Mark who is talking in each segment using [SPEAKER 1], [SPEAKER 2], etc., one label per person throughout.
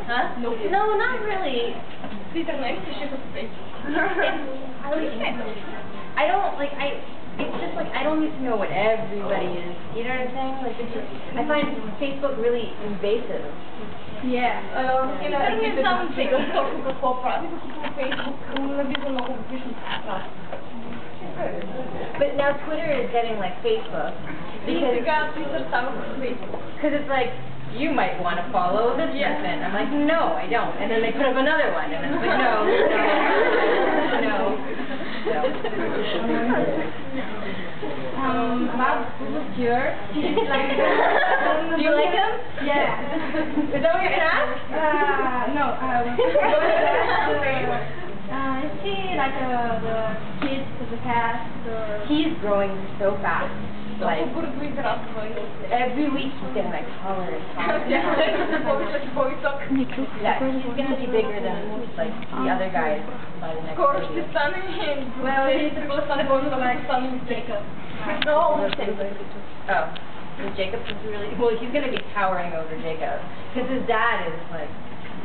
[SPEAKER 1] Huh? No, not really. I don't like it's just like I don't need to know what everybody is. You know what I'm saying? Like it's just I find Facebook really invasive.
[SPEAKER 2] Yeah.
[SPEAKER 1] But now Twitter is getting like Facebook because it's like you might want to follow this person. I'm like, no, I don't. And then they put up another one, and it's like, no.
[SPEAKER 2] Bob Sure.
[SPEAKER 1] Do you like him?
[SPEAKER 2] Yeah.
[SPEAKER 1] Is that what you're gonna ask?
[SPEAKER 2] No. Is he like the kids of the cast?
[SPEAKER 1] He's growing so fast. Like every week he's getting like taller and taller. Yeah, he's gonna be bigger than like the other guys by the next year.
[SPEAKER 2] Well, he's like Jacob.
[SPEAKER 1] Oh, Jacob is really well. He's gonna be towering over Jacob because his dad is like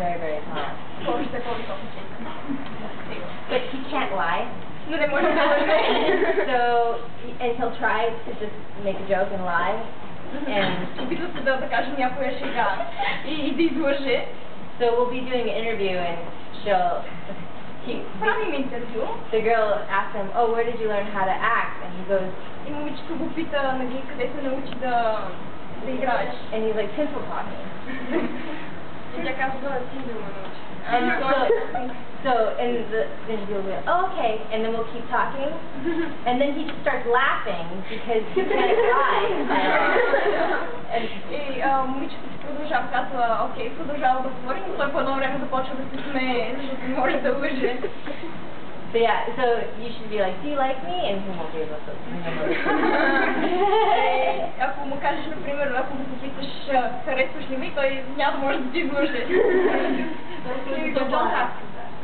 [SPEAKER 1] very, very tall. But he can't lie. So, and he'll try to just make a joke and lie. And so we'll be doing an interview, and the girl asks him, oh, where did you learn how to act? And he goes, and he's like, Tinsel Korey. And then he'll be like, oh, okay, and then we'll keep talking, and then he just starts laughing because he can't lie. So yeah, so you should be like, do you like me? And he won't be able to remember.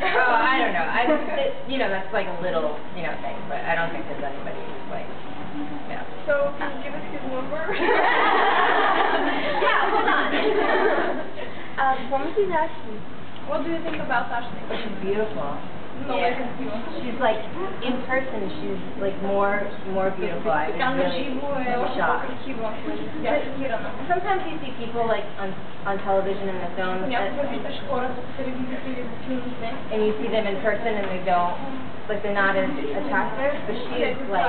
[SPEAKER 1] Oh, I don't know. That's like a little, thing, but I don't think there's anybody who's like, yeah.
[SPEAKER 3] So, can you give us his number?
[SPEAKER 1] Yeah, hold on.
[SPEAKER 3] What do you think about Ashley?
[SPEAKER 1] She's beautiful.
[SPEAKER 3] Yeah.
[SPEAKER 1] She's like, in person, she's like more beautiful. I was really shocked. Sometimes you see people like on television in the films, and you see them in person and they don't, like they're not as attractive, but she is like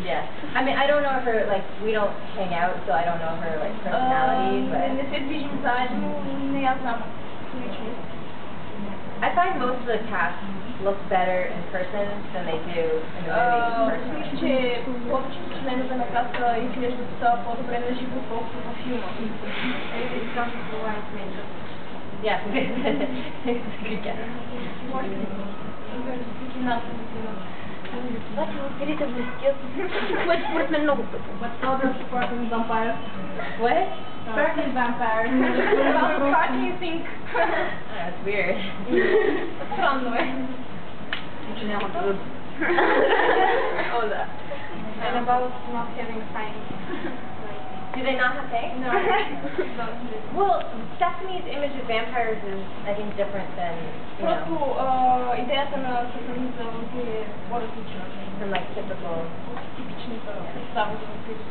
[SPEAKER 1] yeah. I mean, I don't know her, like, we don't hang out, so I don't know her, like, personality, but I find most of the cast look better in person than they do in the movies Yeah, good guess.
[SPEAKER 2] What's other sparkling vampire?
[SPEAKER 1] What?
[SPEAKER 2] Sparkling vampire.
[SPEAKER 3] What do you think?
[SPEAKER 1] That's weird.
[SPEAKER 3] Oh, that.
[SPEAKER 2] And about not having fangs.
[SPEAKER 1] Do they not have fangs?
[SPEAKER 2] No.
[SPEAKER 1] Well, Stephanie's image of vampires is, I think, different than,
[SPEAKER 3] Идеята на сатанизъм е по-различна.
[SPEAKER 1] from like typical.
[SPEAKER 3] Типичната представа за вампирите.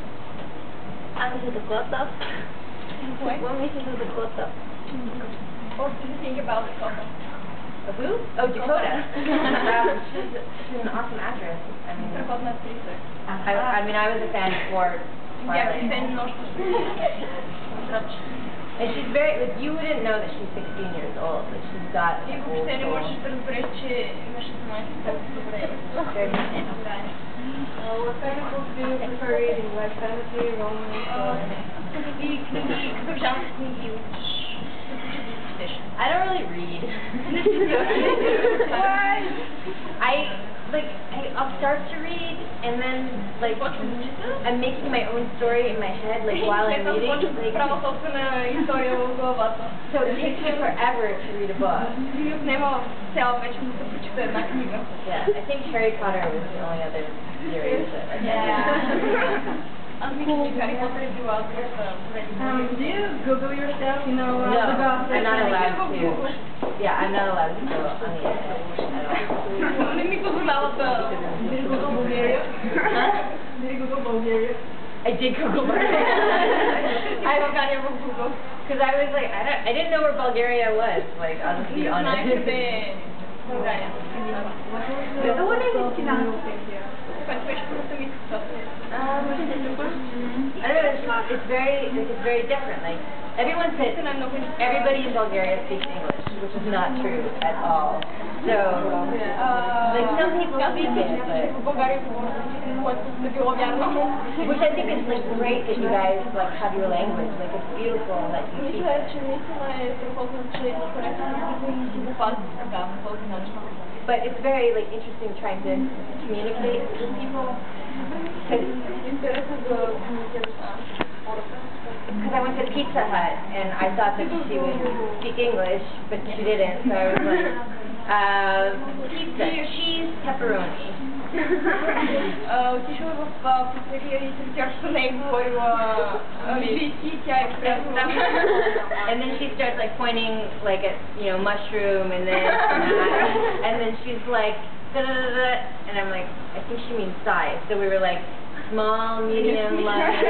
[SPEAKER 2] Мисля Дакота.
[SPEAKER 3] Кое?
[SPEAKER 2] Мисля за Дакота.
[SPEAKER 3] What do you think about Dakota?
[SPEAKER 1] Who? Oh, Dakota. She's an awesome actress. I mean,
[SPEAKER 3] Страхотна актриса.
[SPEAKER 1] I was a fan before Twilight. And she's very, like, you wouldn't know that she's 16 years old, but she's got
[SPEAKER 3] Ти въобще не можеш да разбереш, че имаш 18 толкова добре.
[SPEAKER 2] What kind of books do you prefer reading? Like fantasy, romance?
[SPEAKER 3] Книги, какъв жанр книги учиш?
[SPEAKER 1] I don't really read. like, I'll start to read, and then, like, I'm making my own story in my head, like, while I'm reading. Like, so it takes me forever to read a book. Yeah, I think Harry Potter was the only other series that I
[SPEAKER 2] Do you Google yourself? You know,
[SPEAKER 1] No, I'm not allowed to. Yeah, I'm not allowed to go on the internet at all.
[SPEAKER 2] Did you Google Bulgaria?
[SPEAKER 1] Huh?
[SPEAKER 2] Did you Google Bulgaria?
[SPEAKER 1] I did Google Bulgaria. Because I was like, I didn't know where Bulgaria was. Like, I'll just be honest. I don't know, it's very different. Like, everybody in Bulgaria speaks English, which is not true at all. So, like, some people speak it, which I think is, like, great that you guys, like, have your language. Like, it's beautiful that you speak it. But it's very, like, interesting trying to communicate with people. Because I went to Pizza Hut, and I thought that she would speak English, but she didn't, so I was like, pizza, cheese, pepperoni. And then she starts, like, pointing, like, at, you know, mushroom, and this, and that, and then she's like, da-da-da-da, and I'm like, I think she means size, so we were like, small, medium, large,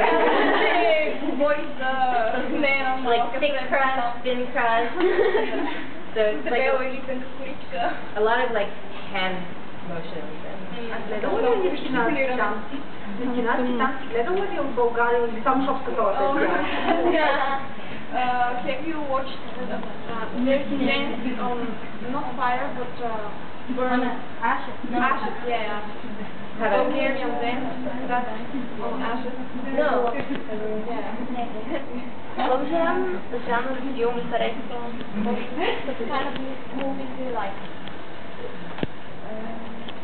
[SPEAKER 1] like thick crust, thin crust. So it's like a lot of like hand motions.
[SPEAKER 2] Have you watched American on not fire but burn ashes? Ashes, yeah. Bulgarian dance, that's on ashes.
[SPEAKER 1] No.
[SPEAKER 3] The genre film is that the kind of movies you like.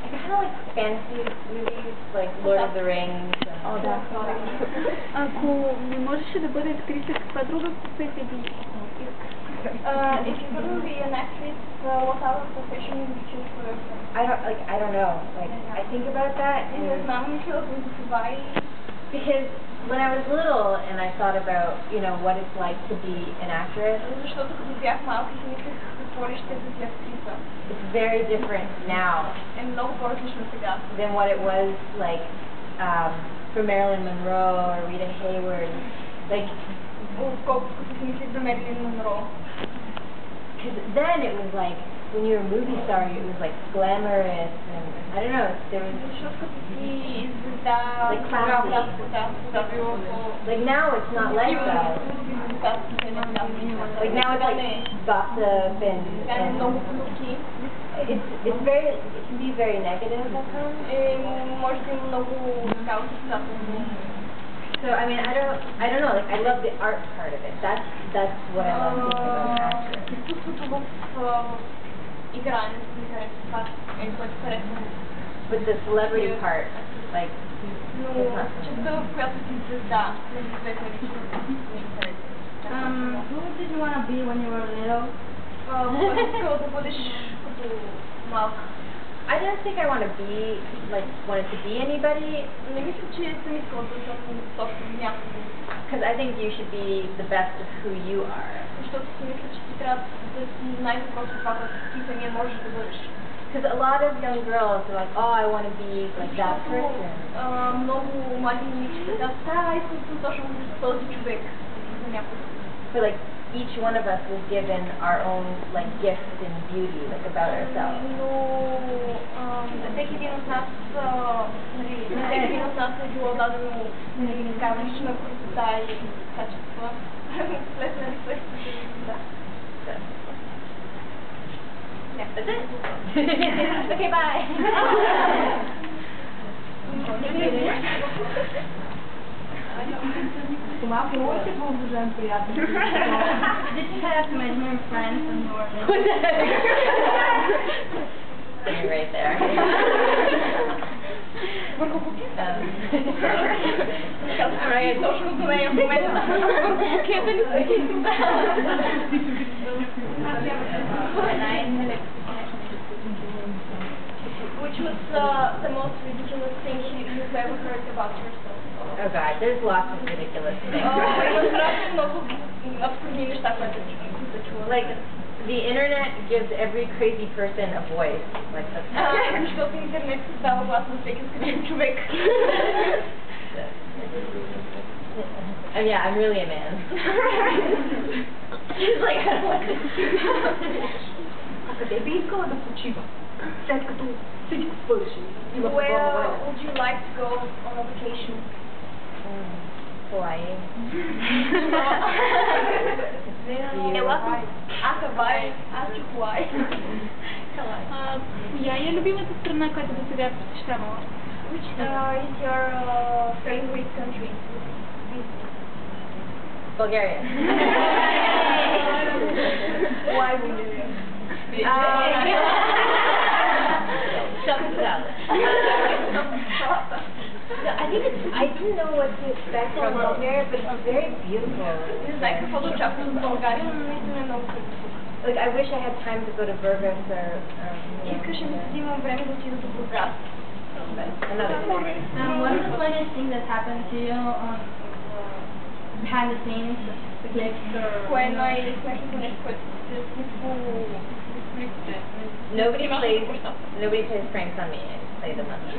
[SPEAKER 1] I kind of like fantasy movies, like Lord of the Rings.
[SPEAKER 4] Да. Ако не можеше да бъде актриса, каква друга професия би искала?
[SPEAKER 3] If you couldn't be an actress, what other profession would you choose for yourself?
[SPEAKER 1] I don't know. Like, I think about that, and because when I was little and I thought about, you know, what it's like to be an actress, it's very different now than what it was like for Marilyn Monroe or Rita Hayworth. Like, because then it was like, when you were a movie star, it was like glamorous, and I don't know, there was like classy. Like now it's not like that. Like now it's like gossip and it's very, it can be very negative at times. So I mean, I don't know. Like I love the art part of it. That's what I love thinking about actors. But the celebrity part, like,
[SPEAKER 4] Who did you want to be when you were little?
[SPEAKER 1] I don't think I want to be, like, wanted to be anybody. Because I think you should be the best of who you are. Because a lot of young girls are like, oh, I want to be like that person. So like each one of us was given our own like gifts and beauty, like about ourselves. That's it. Okay, bye.
[SPEAKER 4] Did you have many friends and more?
[SPEAKER 1] blasphemy right there. Right.
[SPEAKER 2] Точно за нея в момента. Букета ли си? Which was the most ridiculous thing you've ever heard about yourself?
[SPEAKER 1] Oh God, there's lots of ridiculous things.
[SPEAKER 2] Има страшно много абсурдни неща, които да чувам.
[SPEAKER 1] Like, the internet gives every crazy person a voice. Like,
[SPEAKER 2] Защото интернет създава глас на всеки скрит човек.
[SPEAKER 1] And yeah, I'm really a man. She's like, I don't want to.
[SPEAKER 5] Къде би искала да почива? След като всичко свърши.
[SPEAKER 2] Where would you like to go on a vacation?
[SPEAKER 1] Hawaii.
[SPEAKER 2] Hawaii. Hawaii.
[SPEAKER 4] Коя е любимата страна, която до сега посещавала?
[SPEAKER 2] Which is your favorite country?
[SPEAKER 1] Bulgaria.
[SPEAKER 2] Why would you?
[SPEAKER 1] I think I didn't know what to expect from Bulgaria, but it's very beautiful.
[SPEAKER 2] Не знаех какво да очаквам от България, но наистина е много хубаво.
[SPEAKER 1] Like, I wish I had time to go to Burgos or
[SPEAKER 2] Искаше ми да имам време да отида до Бургас.
[SPEAKER 1] another place.
[SPEAKER 3] What is the funniest thing that's happened to you behind the scenes, the clips or?
[SPEAKER 2] Кое е най-смешното нещо, което се случи по клипите?
[SPEAKER 1] Nobody plays pranks on me. I play them on you.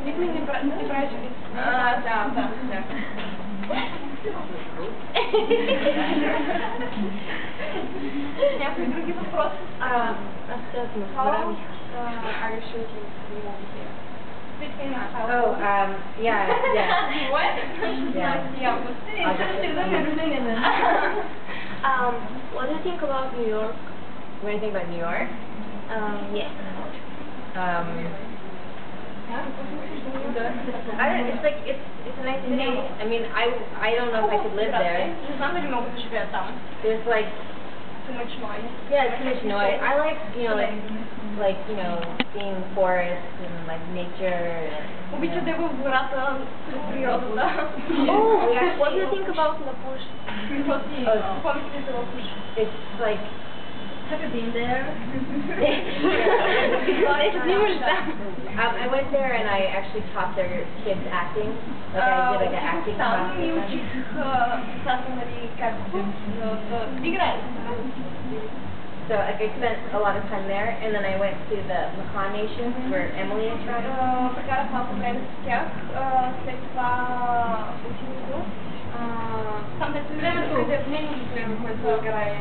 [SPEAKER 2] Никой не правиш ли? Да. Някои други въпроси? How are you shooting the movie here?
[SPEAKER 1] Oh, yeah.
[SPEAKER 2] What?
[SPEAKER 1] Yeah.
[SPEAKER 3] What do you think about New York?
[SPEAKER 1] What do you think about New York?
[SPEAKER 3] Yeah.
[SPEAKER 1] It's like it's a nice city. I mean, I don't know if I could live there.
[SPEAKER 2] Не знам дали мога да живея там.
[SPEAKER 1] There's like
[SPEAKER 2] Too much noise.
[SPEAKER 1] yeah, too much noise. I like seeing forests and like nature. And,
[SPEAKER 2] Обича да е в гората, в природата.
[SPEAKER 3] Oh, what do you think about Lapush?
[SPEAKER 2] Какво мислите за Лапуш?
[SPEAKER 1] It's like
[SPEAKER 3] Have you been there?
[SPEAKER 1] I went there and I actually taught their kids acting. Like I did like an acting class.
[SPEAKER 2] Там и учих децата, нали, как да играят.
[SPEAKER 1] So like, I spent a lot of time there, and then I went to the Macan Nation where Emily is from.
[SPEAKER 2] Прекарах малко време с тях. След това отидох там, дето времето, което играе